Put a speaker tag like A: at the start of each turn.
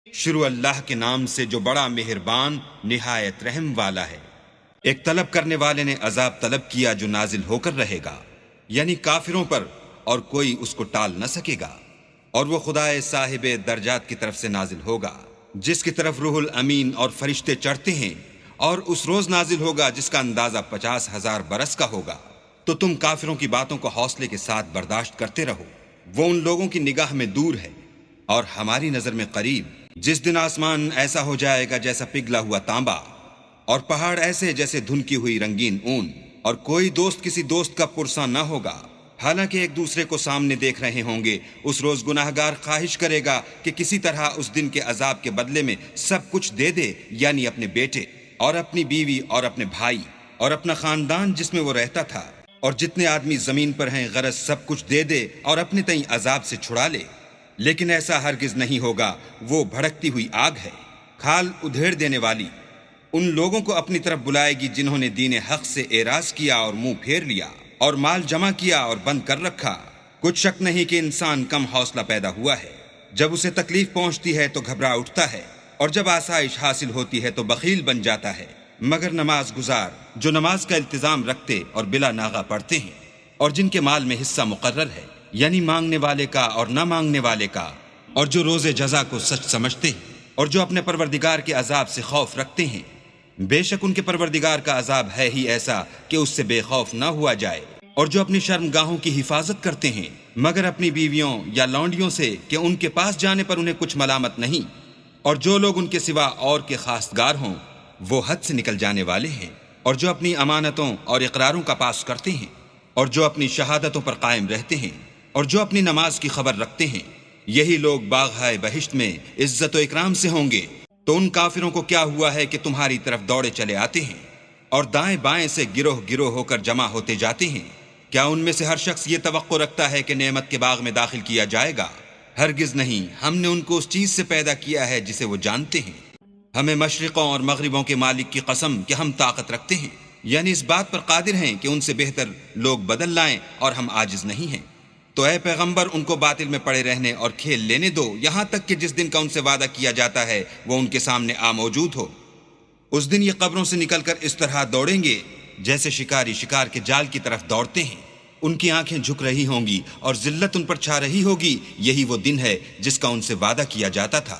A: شروع اللہ کے نام سے جو بڑا مہربان نہایت رحم والا ہے۔ ایک طلب کرنے والے نے عذاب طلب کیا جو نازل ہو کر رہے گا، یعنی کافروں پر، اور کوئی اس کو ٹال نہ سکے گا، اور وہ خدائے صاحب درجات کی طرف سے نازل ہوگا، جس کی طرف روح الامین اور فرشتے چڑھتے ہیں، اور اس روز نازل ہوگا جس کا اندازہ 50,000 برس کا ہوگا۔ تو تم کافروں کی باتوں کو حوصلے کے ساتھ برداشت کرتے رہو، وہ ان لوگوں کی نگاہ میں دور ہے اور ہماری نظر میں قریب۔ جس دن آسمان ایسا ہو جائے گا جیسا پگھلا ہوا تانبا، اور پہاڑ ایسے جیسے دھنکی ہوئی رنگین اون، اور کوئی دوست کسی دوست کا پرساں نہ ہوگا، حالانکہ ایک دوسرے کو سامنے دیکھ رہے ہوں گے۔ اس روز گناہگار خواہش کرے گا کہ کسی طرح اس دن کے عذاب کے بدلے میں سب کچھ دے دے، یعنی اپنے بیٹے اور اپنی بیوی اور اپنے بھائی اور اپنا خاندان جس میں وہ رہتا تھا، اور جتنے آدمی زمین پر ہیں، غرض سب کچھ دے دے اور اپنے تئیں عذاب سے چھڑا لے۔ لیکن ایسا ہرگز نہیں ہوگا، وہ بھڑکتی ہوئی آگ ہے، کھال ادھیڑ دینے والی۔ ان لوگوں کو اپنی طرف بلائے گی جنہوں نے دین حق سے اعراض کیا اور منہ پھیر لیا، اور مال جمع کیا اور بند کر رکھا۔ کچھ شک نہیں کہ انسان کم حوصلہ پیدا ہوا ہے، جب اسے تکلیف پہنچتی ہے تو گھبرا اٹھتا ہے، اور جب آسائش حاصل ہوتی ہے تو بخیل بن جاتا ہے۔ مگر نماز گزار جو نماز کا التزام رکھتے اور بلا ناغہ پڑھتے ہیں، اور جن کے مال میں حصہ مقرر ہے، یعنی مانگنے والے کا اور نہ مانگنے والے کا، اور جو روز جزا کو سچ سمجھتے ہیں، اور جو اپنے پروردگار کے عذاب سے خوف رکھتے ہیں، بے شک ان کے پروردگار کا عذاب ہے ہی ایسا کہ اس سے بے خوف نہ ہوا جائے۔ اور جو اپنی شرمگاہوں کی حفاظت کرتے ہیں، مگر اپنی بیویوں یا لونڈیوں سے کہ ان کے پاس جانے پر انہیں کچھ ملامت نہیں، اور جو لوگ ان کے سوا اور کے خواستگار ہوں وہ حد سے نکل جانے والے ہیں، اور جو اپنی امانتوں اور اقراروں کا پاس کرتے ہیں، اور جو اپنی شہادتوں پر قائم رہتے ہیں، اور جو اپنی نماز کی خبر رکھتے ہیں، یہی لوگ باغہائے بہشت میں عزت و اکرام سے ہوں گے۔ تو ان کافروں کو کیا ہوا ہے کہ تمہاری طرف دوڑے چلے آتے ہیں، اور دائیں بائیں سے گروہ گروہ ہو کر جمع ہوتے جاتے ہیں؟ کیا ان میں سے ہر شخص یہ توقع رکھتا ہے کہ نعمت کے باغ میں داخل کیا جائے گا؟ ہرگز نہیں، ہم نے ان کو اس چیز سے پیدا کیا ہے جسے وہ جانتے ہیں۔ ہمیں مشرقوں اور مغربوں کے مالک کی قسم کہ ہم طاقت رکھتے ہیں، یعنی اس بات پر قادر ہیں کہ ان سے بہتر لوگ بدل لائیں، اور ہم عاجز نہیں ہیں۔ تو اے پیغمبر، ان کو باطل میں پڑے رہنے اور کھیل لینے دو، یہاں تک کہ جس دن کا ان سے وعدہ کیا جاتا ہے وہ ان کے سامنے موجود ہو۔ اس دن یہ قبروں سے نکل کر اس طرح دوڑیں گے جیسے شکاری شکار کے جال کی طرف دوڑتے ہیں۔ ان کی آنکھیں جھک رہی ہوں گی اور ذلت ان پر چھا رہی ہوگی۔ یہی وہ دن ہے جس کا ان سے وعدہ کیا جاتا تھا۔